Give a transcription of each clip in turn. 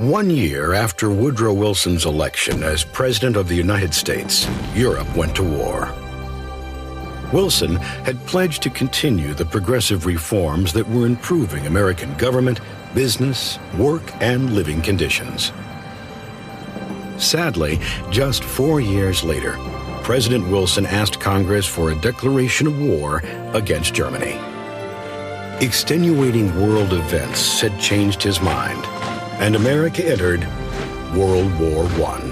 1 year after Woodrow Wilson's election as President of the United States, Europe went to war. Wilson had pledged to continue the progressive reforms that were improving American government, business, work, and living conditions. Sadly, just 4 years later, President Wilson asked Congress for a declaration of war against Germany. Extenuating world events had changed his mind, and America entered World War I.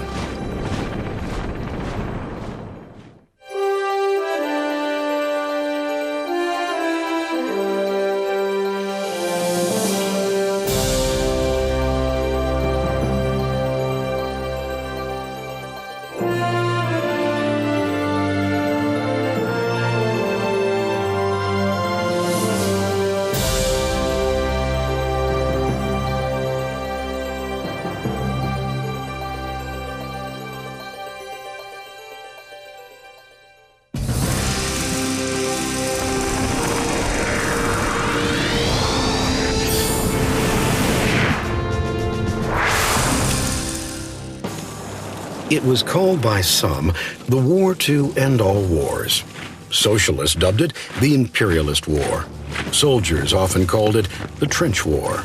It was called by some the war to end all wars. Socialists dubbed it the Imperialist War. Soldiers often called it the Trench War.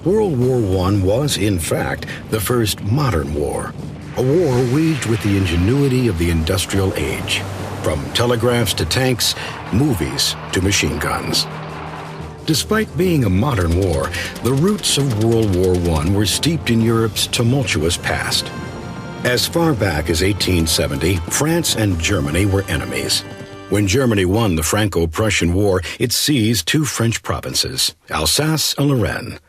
World War I was, in fact, the first modern war, a war waged with the ingenuity of the industrial age, from telegraphs to tanks, movies to machine guns. Despite being a modern war, the roots of World War I were steeped in Europe's tumultuous past. As far back as 1870, France and Germany were enemies. When Germany won the Franco-Prussian War, it seized 2 French provinces, Alsace and Lorraine.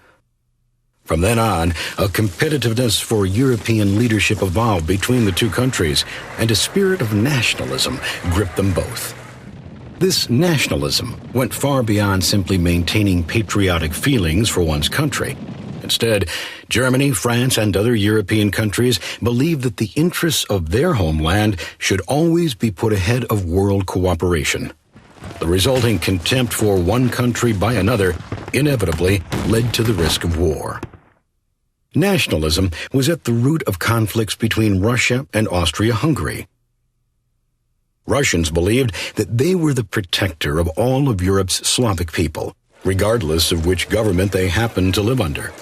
From then on, a competitiveness for European leadership evolved between the two countries, and a spirit of nationalism gripped them both. This nationalism went far beyond simply maintaining patriotic feelings for one's country. Instead, Germany, France, and other European countries believed that the interests of their homeland should always be put ahead of world cooperation. The resulting contempt for one country by another inevitably led to the risk of war. Nationalism was at the root of conflicts between Russia and Austria-Hungary. Russians believed that they were the protector of all of Europe's Slavic people, regardless of which government they happened to live under.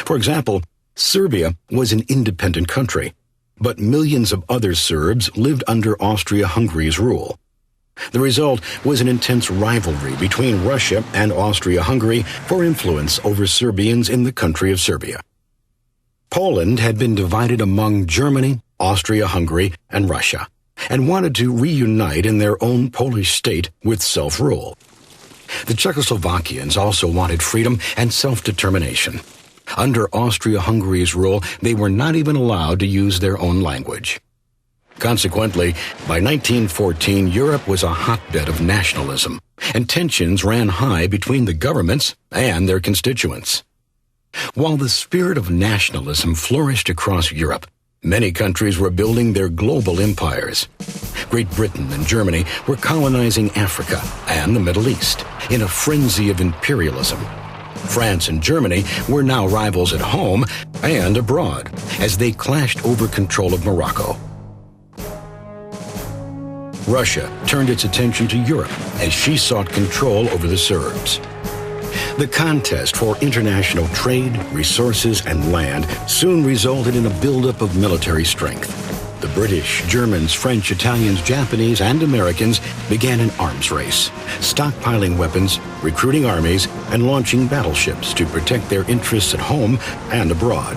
For example, Serbia was an independent country, but millions of other Serbs lived under Austria-Hungary's rule. The result was an intense rivalry between Russia and Austria-Hungary for influence over Serbians in the country of Serbia. Poland had been divided among Germany, Austria-Hungary, and Russia, and wanted to reunite in their own Polish state with self-rule. The Czechoslovakians also wanted freedom and self-determination. Under Austria-Hungary's rule, they were not even allowed to use their own language. Consequently, by 1914, Europe was a hotbed of nationalism, and tensions ran high between the governments and their constituents. While the spirit of nationalism flourished across Europe, many countries were building their global empires. Great Britain and Germany were colonizing Africa and the Middle East in a frenzy of imperialism. France and Germany were now rivals at home and abroad as they clashed over control of Morocco. Russia turned its attention to Europe as she sought control over the Serbs. The contest for international trade, resources, and land soon resulted in a buildup of military strength. The British, Germans, French, Italians, Japanese, and Americans began an arms race, stockpiling weapons, recruiting armies, and launching battleships to protect their interests at home and abroad.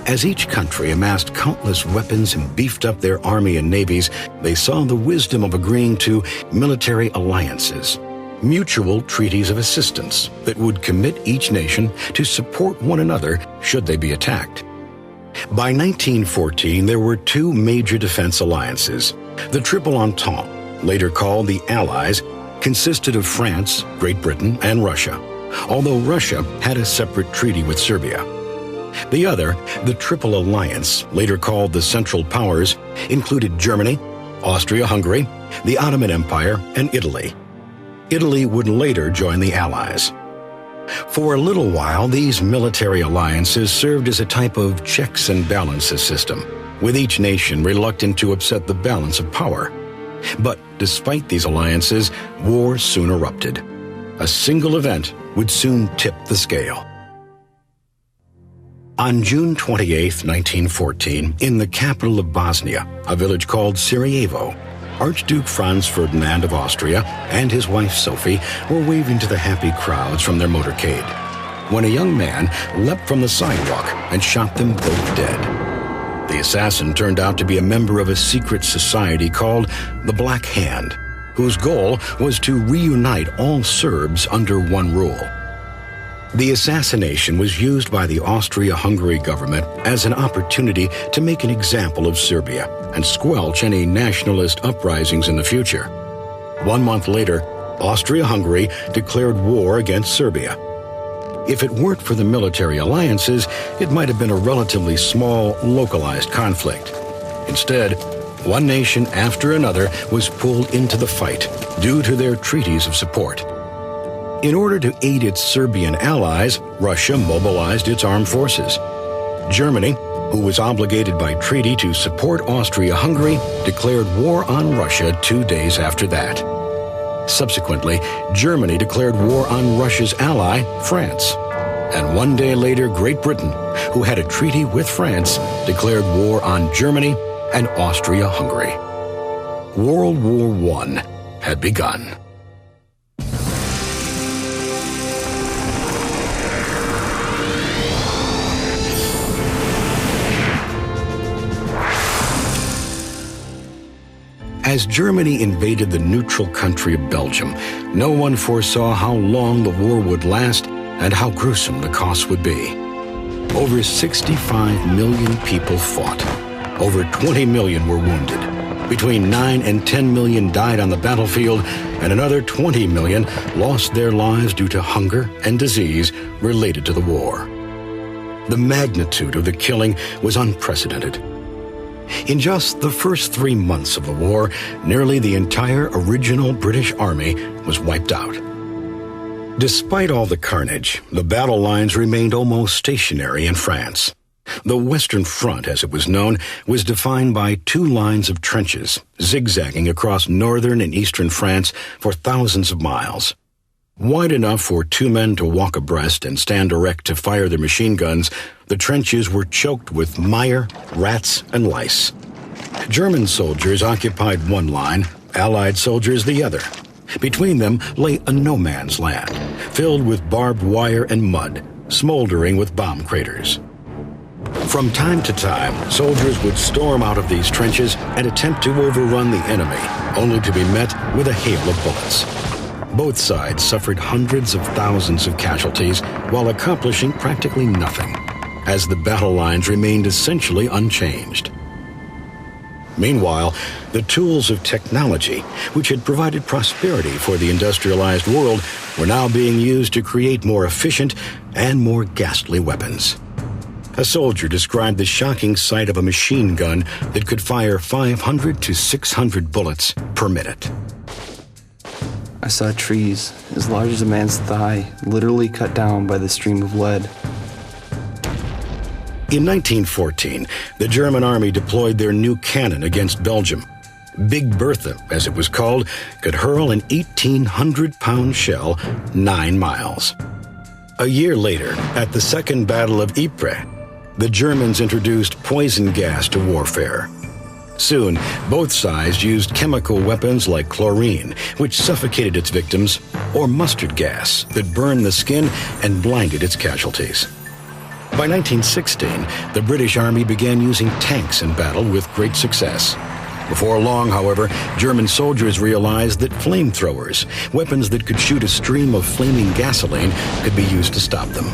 As each country amassed countless weapons and beefed up their army and navies, they saw the wisdom of agreeing to military alliances, mutual treaties of assistance that would commit each nation to support one another should they be attacked. By 1914, there were 2 major defense alliances. The Triple Entente, later called the Allies, consisted of France, Great Britain, and Russia, although Russia had a separate treaty with Serbia. The other, the Triple Alliance, later called the Central Powers, included Germany, Austria-Hungary, the Ottoman Empire, and Italy. Italy would later join the Allies. For a little while, these military alliances served as a type of checks and balances system, with each nation reluctant to upset the balance of power. But despite these alliances, war soon erupted. A single event would soon tip the scale. On June 28, 1914, in the capital of Bosnia, a village called Sarajevo, Archduke Franz Ferdinand of Austria and his wife Sophie were waving to the happy crowds from their motorcade, when a young man leapt from the sidewalk and shot them both dead. The assassin turned out to be a member of a secret society called the Black Hand, whose goal was to reunite all Serbs under one rule. The assassination was used by the Austria-Hungary government as an opportunity to make an example of Serbia and squelch any nationalist uprisings in the future. 1 month later, Austria-Hungary declared war against Serbia. If it weren't for the military alliances, it might have been a relatively small, localized conflict. Instead, one nation after another was pulled into the fight due to their treaties of support. In order to aid its Serbian allies, Russia mobilized its armed forces. Germany, who was obligated by treaty to support Austria-Hungary, declared war on Russia 2 days after that. Subsequently, Germany declared war on Russia's ally, France. And 1 day later, Great Britain, who had a treaty with France, declared war on Germany and Austria-Hungary. World War I had begun. As Germany invaded the neutral country of Belgium, no one foresaw how long the war would last and how gruesome the cost would be. Over 65 million people fought. Over 20 million were wounded. Between 9 and 10 million died on the battlefield, and another 20 million lost their lives due to hunger and disease related to the war. The magnitude of the killing was unprecedented. In just the first 3 months of the war, nearly the entire original British Army was wiped out. Despite all the carnage, the battle lines remained almost stationary in France. The Western Front, as it was known, was defined by 2 lines of trenches, zigzagging across northern and eastern France for thousands of miles. Wide enough for 2 men to walk abreast and stand erect to fire their machine guns, the trenches were choked with mire, rats, and lice. German soldiers occupied one line, Allied soldiers the other. Between them lay a no-man's land, filled with barbed wire and mud, smoldering with bomb craters. From time to time, soldiers would storm out of these trenches and attempt to overrun the enemy, only to be met with a hail of bullets. Both sides suffered hundreds of thousands of casualties while accomplishing practically nothing, as the battle lines remained essentially unchanged. Meanwhile, the tools of technology, which had provided prosperity for the industrialized world, were now being used to create more efficient and more ghastly weapons. A soldier described the shocking sight of a machine gun that could fire 500 to 600 bullets per minute. I saw trees as large as a man's thigh, literally cut down by the stream of lead. In 1914, the German army deployed their new cannon against Belgium. Big Bertha, as it was called, could hurl an 1,800-pound shell 9 miles. A year later, at the Second Battle of Ypres, the Germans introduced poison gas to warfare. Soon, both sides used chemical weapons like chlorine, which suffocated its victims, or mustard gas that burned the skin and blinded its casualties. By 1916, the British Army began using tanks in battle with great success. Before long, however, German soldiers realized that flamethrowers, weapons that could shoot a stream of flaming gasoline, could be used to stop them.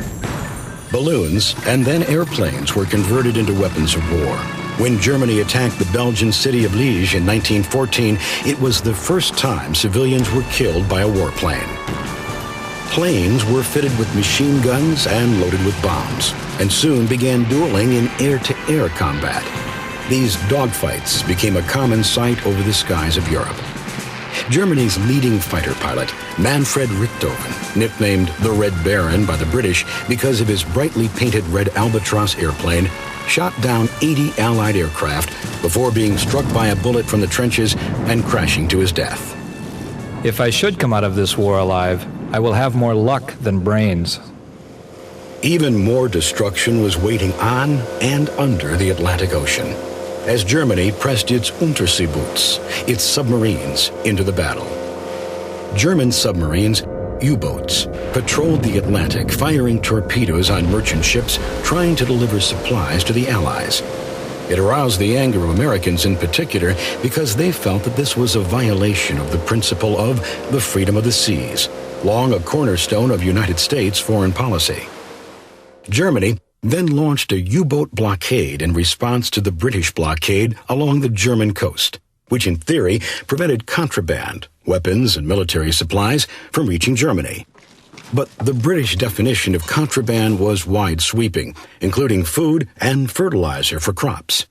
Balloons and then airplanes were converted into weapons of war. When Germany attacked the Belgian city of Liège in 1914, it was the first time civilians were killed by a warplane. Planes were fitted with machine guns and loaded with bombs, and soon began dueling in air-to-air combat. These dogfights became a common sight over the skies of Europe. Germany's leading fighter pilot, Manfred Richthofen, nicknamed the Red Baron by the British because of his brightly painted red Albatross airplane, shot down 80 Allied aircraft before being struck by a bullet from the trenches and crashing to his death. If I should come out of this war alive, I will have more luck than brains. Even more destruction was waiting on and under the Atlantic Ocean as Germany pressed its Unterseeboots, its submarines, into the battle. German submarines, U-boats, patrolled the Atlantic, firing torpedoes on merchant ships trying to deliver supplies to the Allies. It aroused the anger of Americans in particular because they felt that this was a violation of the principle of the freedom of the seas, long a cornerstone of United States foreign policy. Germany then launched a U-boat blockade in response to the British blockade along the German coast, which in theory prevented contraband, weapons, and military supplies from reaching Germany. But the British definition of contraband was wide-sweeping, including food and fertilizer for crops.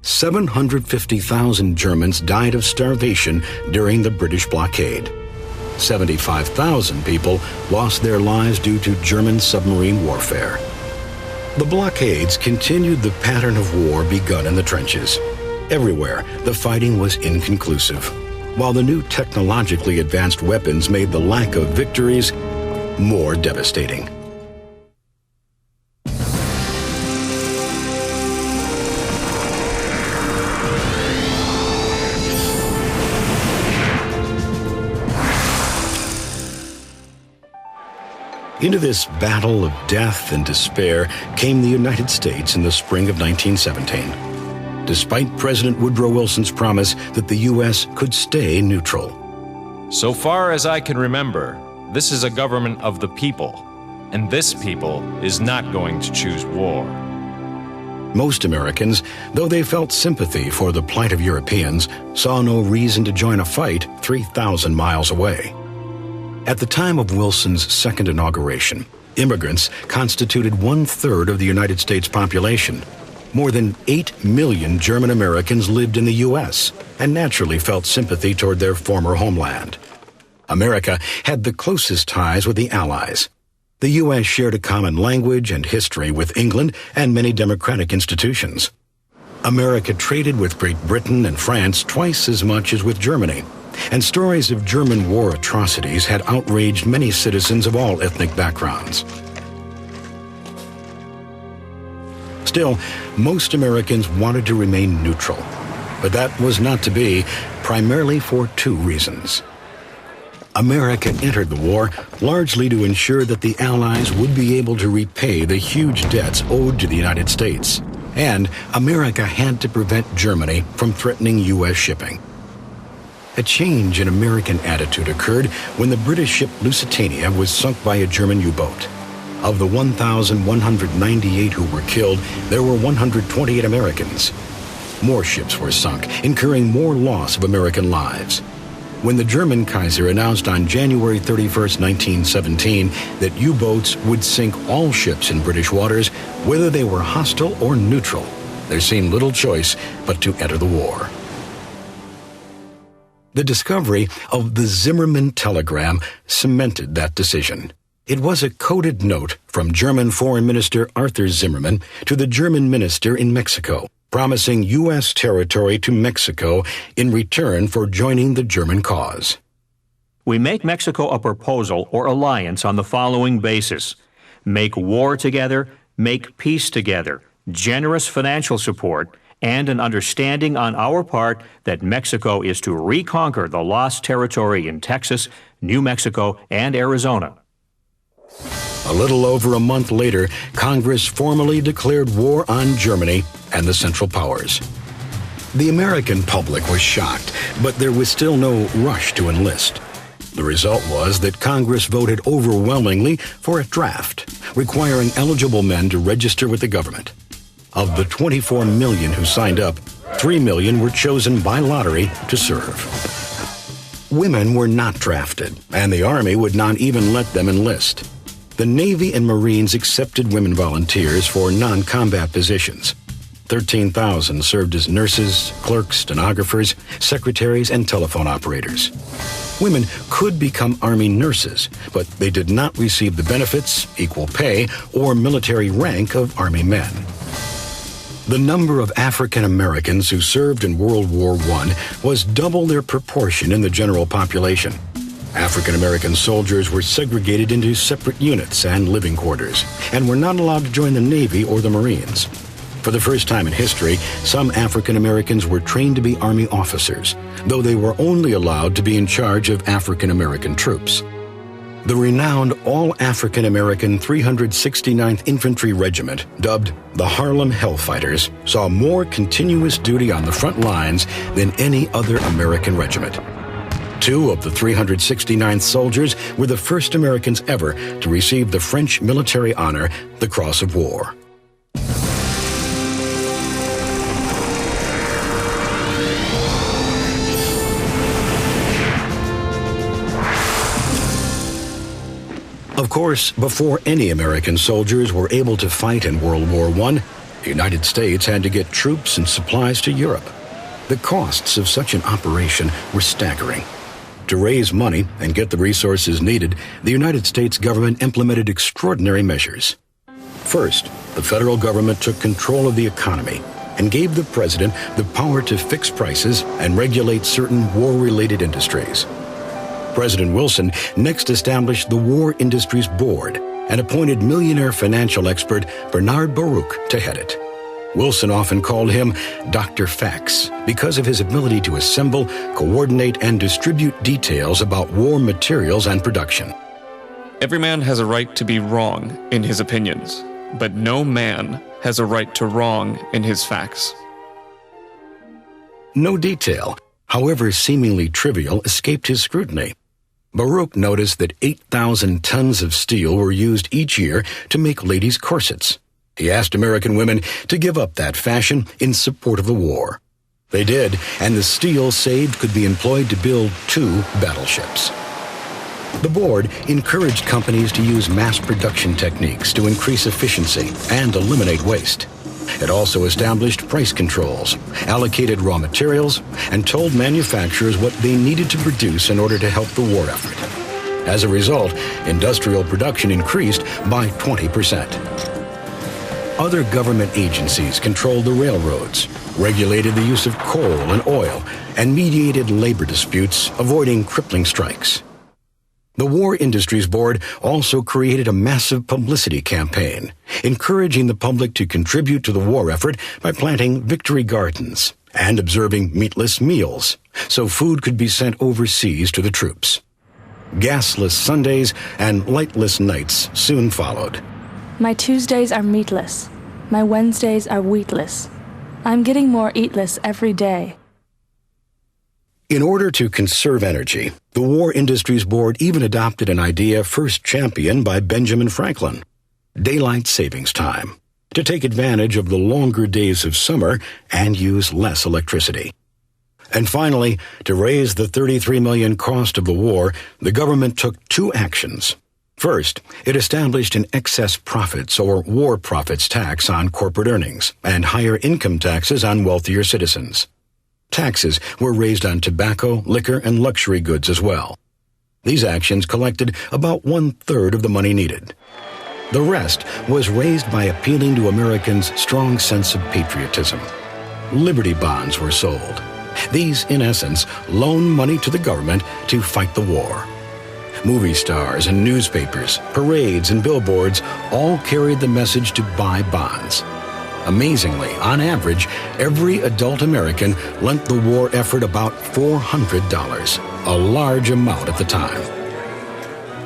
750,000 Germans died of starvation during the British blockade. 75,000 people lost their lives due to German submarine warfare. The blockades continued the pattern of war begun in the trenches. Everywhere, the fighting was inconclusive, while the new technologically advanced weapons made the lack of victories more devastating. Into this battle of death and despair came the United States in the spring of 1917, despite President Woodrow Wilson's promise that the U.S. could stay neutral. So far as I can remember, this is a government of the people, and this people is not going to choose war. Most Americans, though they felt sympathy for the plight of Europeans, saw no reason to join a fight 3,000 miles away. At the time of Wilson's second inauguration, immigrants constituted 1/3 of the United States population. More than 8 million German Americans lived in the U.S. and naturally felt sympathy toward their former homeland. America had the closest ties with the Allies. The U.S. shared a common language and history with England and many democratic institutions. America traded with Great Britain and France twice as much as with Germany, and stories of German war atrocities had outraged many citizens of all ethnic backgrounds. Still, most Americans wanted to remain neutral, but that was not to be, primarily for two reasons. America entered the war largely to ensure that the Allies would be able to repay the huge debts owed to the United States, and America had to prevent Germany from threatening U.S. shipping. A change in American attitude occurred when the British ship Lusitania was sunk by a German U-boat. Of the 1,198 who were killed, there were 128 Americans. More ships were sunk, incurring more loss of American lives. When the German Kaiser announced on January 31, 1917, that U-boats would sink all ships in British waters, whether they were hostile or neutral, there seemed little choice but to enter the war. The discovery of the Zimmermann telegram cemented that decision. It was a coded note from German Foreign Minister Arthur Zimmermann to the German minister in Mexico, promising U.S. territory to Mexico in return for joining the German cause. We make Mexico a proposal or alliance on the following basis: make war together, make peace together, generous financial support, and an understanding on our part that Mexico is to reconquer the lost territory in Texas, New Mexico, and Arizona. A little over a month later, Congress formally declared war on Germany and the Central Powers. The American public was shocked, but there was still no rush to enlist. The result was that Congress voted overwhelmingly for a draft, requiring eligible men to register with the government. Of the 24 million who signed up, 3 million were chosen by lottery to serve. Women were not drafted, and the Army would not even let them enlist. The Navy and Marines accepted women volunteers for non-combat positions. 13,000 served as nurses, clerks, stenographers, secretaries, and telephone operators. Women could become Army nurses, but they did not receive the benefits, equal pay, or military rank of Army men. The number of African Americans who served in World War I was double their proportion in the general population. African American soldiers were segregated into separate units and living quarters, and were not allowed to join the Navy or the Marines. For the first time in history, some African Americans were trained to be Army officers, though they were only allowed to be in charge of African American troops. The renowned all-African American 369th Infantry Regiment, dubbed the Harlem Hellfighters, saw more continuous duty on the front lines than any other American regiment. 2 of the 369th soldiers were the first Americans ever to receive the French military honor, the Cross of War. Of course, before any American soldiers were able to fight in World War I, the United States had to get troops and supplies to Europe. The costs of such an operation were staggering. To raise money and get the resources needed, the United States government implemented extraordinary measures. First, the federal government took control of the economy and gave the president the power to fix prices and regulate certain war-related industries. President Wilson next established the War Industries Board and appointed millionaire financial expert Bernard Baruch to head it. Wilson often called him Dr. Facts because of his ability to assemble, coordinate, and distribute details about war materials and production. Every man has a right to be wrong in his opinions, but no man has a right to wrong in his facts. No detail, however seemingly trivial, escaped his scrutiny. Baruch noticed that 8,000 tons of steel were used each year to make ladies' corsets. He asked American women to give up that fashion in support of the war. They did, and the steel saved could be employed to build 2 battleships. The board encouraged companies to use mass production techniques to increase efficiency and eliminate waste. It also established price controls, allocated raw materials, and told manufacturers what they needed to produce in order to help the war effort. As a result, industrial production increased by 20%. Other government agencies controlled the railroads, regulated the use of coal and oil, and mediated labor disputes, avoiding crippling strikes. The War Industries Board also created a massive publicity campaign, encouraging the public to contribute to the war effort by planting victory gardens and observing meatless meals, so food could be sent overseas to the troops. Gasless Sundays and lightless nights soon followed. My Tuesdays are meatless. My Wednesdays are wheatless. I'm getting more eatless every day. In order to conserve energy, the War Industries Board even adopted an idea first championed by Benjamin Franklin: daylight savings time, to take advantage of the longer days of summer and use less electricity. And finally, to raise the $33 million cost of the war, the government took 2 actions. First, it established an excess profits or war profits tax on corporate earnings and higher income taxes on wealthier citizens. Taxes were raised on tobacco, liquor, and luxury goods as well. These actions collected about 1/3 of the money needed. The rest was raised by appealing to Americans' strong sense of patriotism. Liberty bonds were sold. These, in essence, loaned money to the government to fight the war. Movie stars and newspapers, parades and billboards all carried the message to buy bonds. Amazingly, on average, every adult American lent the war effort about $400, a large amount at the time.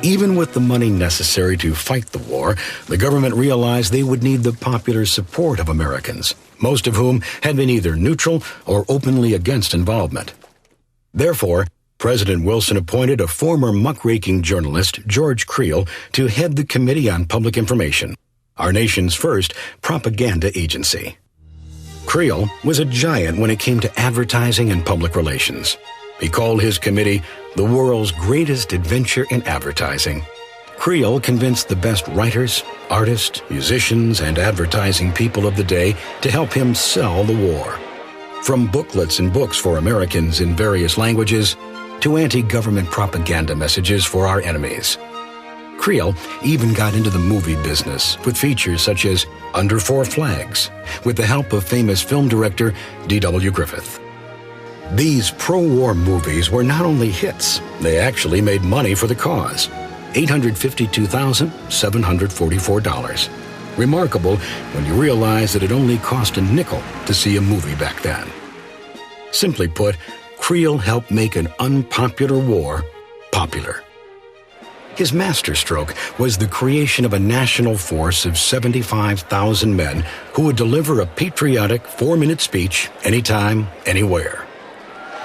Even with the money necessary to fight the war, the government realized they would need the popular support of Americans, most of whom had been either neutral or openly against involvement. Therefore, President Wilson appointed a former muckraking journalist, George Creel, to head the Committee on Public Information, our nation's first propaganda agency. Creel was a giant when it came to advertising and public relations. He called his committee the world's greatest adventure in advertising. Creel convinced the best writers, artists, musicians, and advertising people of the day to help him sell the war. From booklets and books for Americans in various languages to anti-government propaganda messages for our enemies. Creel even got into the movie business with features such as Under Four Flags, with the help of famous film director D.W. Griffith. These pro-war movies were not only hits, they actually made money for the cause. $852,744. Remarkable when you realize that it only cost a nickel to see a movie back then. Simply put, Creel helped make an unpopular war popular. His masterstroke was the creation of a national force of 75,000 men who would deliver a patriotic 4-minute speech anytime, anywhere.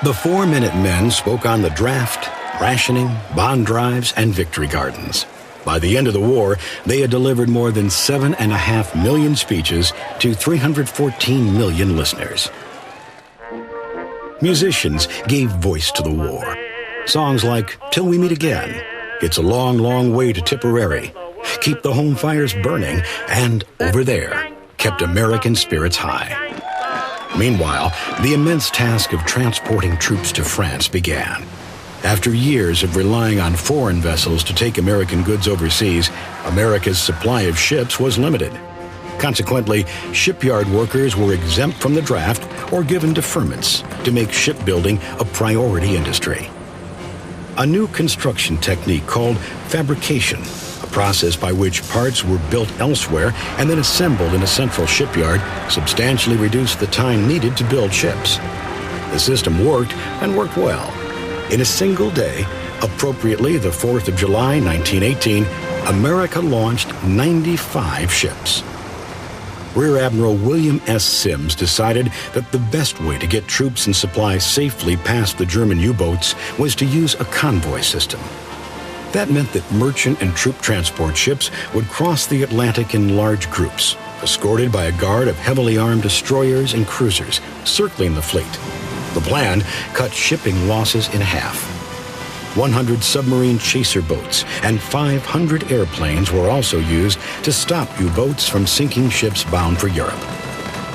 The 4-minute men spoke on the draft, rationing, bond drives, and victory gardens. By the end of the war, they had delivered more than 7.5 million speeches to 314 million listeners. Musicians gave voice to the war. Songs like Till We Meet Again, It's a Long, Long Way to Tipperary, Keep the Home Fires Burning, and Over There kept American spirits high. Meanwhile, the immense task of transporting troops to France began. After years of relying on foreign vessels to take American goods overseas, America's supply of ships was limited. Consequently, shipyard workers were exempt from the draft or given deferments to make shipbuilding a priority industry. A new construction technique called fabrication, a process by which parts were built elsewhere and then assembled in a central shipyard, substantially reduced the time needed to build ships. The system worked and worked well. In a single day, appropriately the 4th of July, 1918, America launched 95 ships. Rear Admiral William S. Sims decided that the best way to get troops and supplies safely past the German U-boats was to use a convoy system. That meant that merchant and troop transport ships would cross the Atlantic in large groups, escorted by a guard of heavily armed destroyers and cruisers circling the fleet. The plan cut shipping losses in half. 100 submarine chaser boats and 500 airplanes were also used to stop U-boats from sinking ships bound for Europe.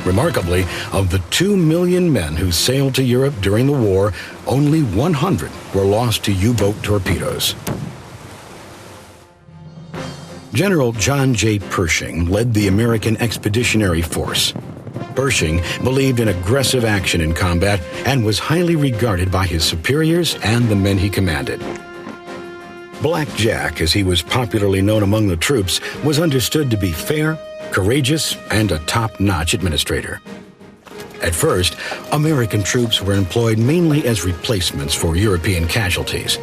Remarkably, of the 2 million men who sailed to Europe during the war, only 100 were lost to U-boat torpedoes. General John J. Pershing led the American Expeditionary Force. Pershing believed in aggressive action in combat and was highly regarded by his superiors and the men he commanded. Black Jack, as he was popularly known among the troops, was understood to be fair, courageous, and a top-notch administrator. At first, American troops were employed mainly as replacements for European casualties.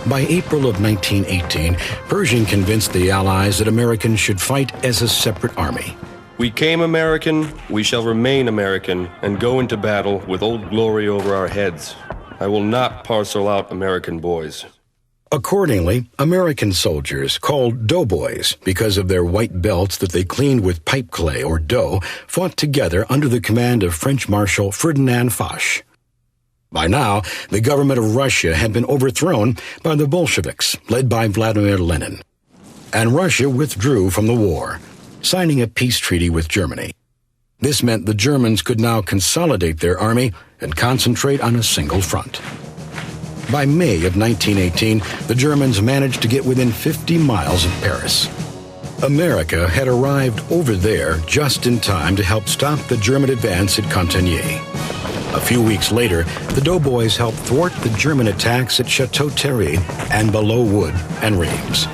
By April of 1918, Pershing convinced the Allies that Americans should fight as a separate army. We came American, we shall remain American, and go into battle with Old Glory over our heads. I will not parcel out American boys. Accordingly, American soldiers, called doughboys because of their white belts that they cleaned with pipe clay or dough, fought together under the command of French Marshal Ferdinand Foch. By now, the government of Russia had been overthrown by the Bolsheviks, led by Vladimir Lenin. And Russia withdrew from the war, signing a peace treaty with Germany. This meant the Germans could now consolidate their army and concentrate on a single front. By May of 1918, the Germans managed to get within 50 miles of Paris. America had arrived over there just in time to help stop the German advance at Cantigny. A few weeks later, the doughboys helped thwart the German attacks at Château-Thierry and below Wood and Reims.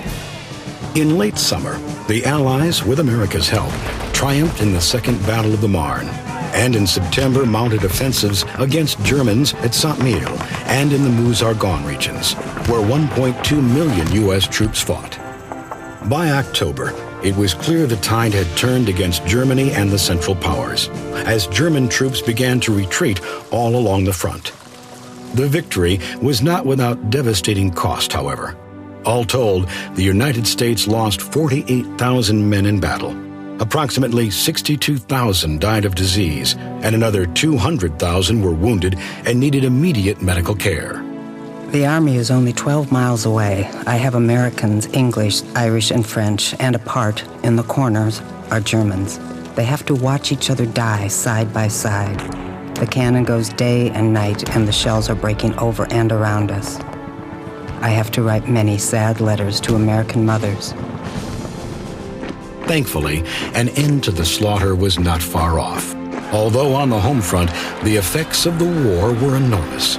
In late summer, the Allies, with America's help, triumphed in the Second Battle of the Marne, and in September mounted offensives against Germans at Saint-Mihiel and in the Meuse-Argonne regions, where 1.2 million U.S. troops fought. By October, it was clear the tide had turned against Germany and the Central Powers, as German troops began to retreat all along the front. The victory was not without devastating cost, however. All told, the United States lost 48,000 men in battle. Approximately 62,000 died of disease, and another 200,000 were wounded and needed immediate medical care. The Army is only 12 miles away. I have Americans, English, Irish, and French, and apart, in the corners, are Germans. They have to watch each other die side by side. The cannon goes day and night, and the shells are breaking over and around us. I have to write many sad letters to American mothers. Thankfully, an end to the slaughter was not far off. Although on the home front, the effects of the war were enormous.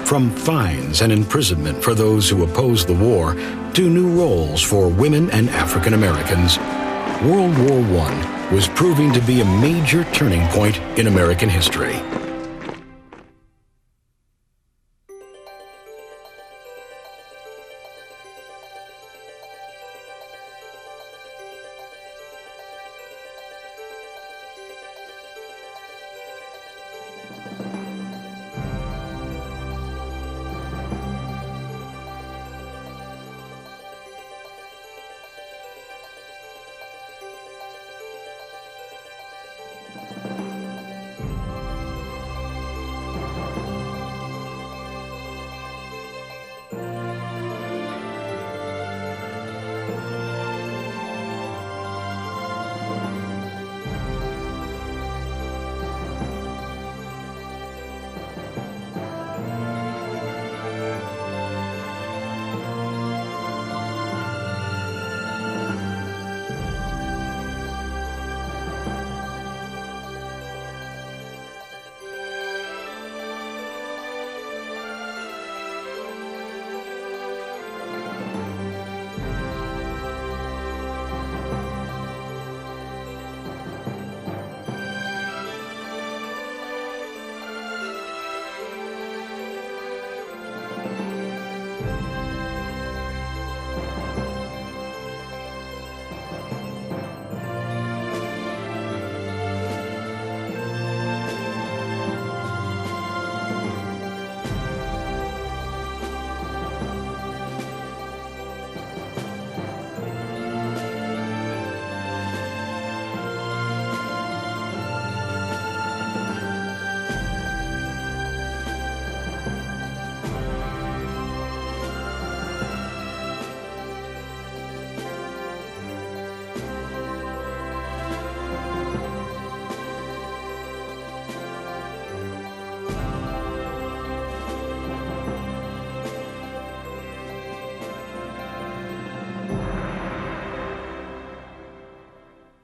From fines and imprisonment for those who opposed the war to new roles for women and African Americans, World War I was proving to be a major turning point in American history.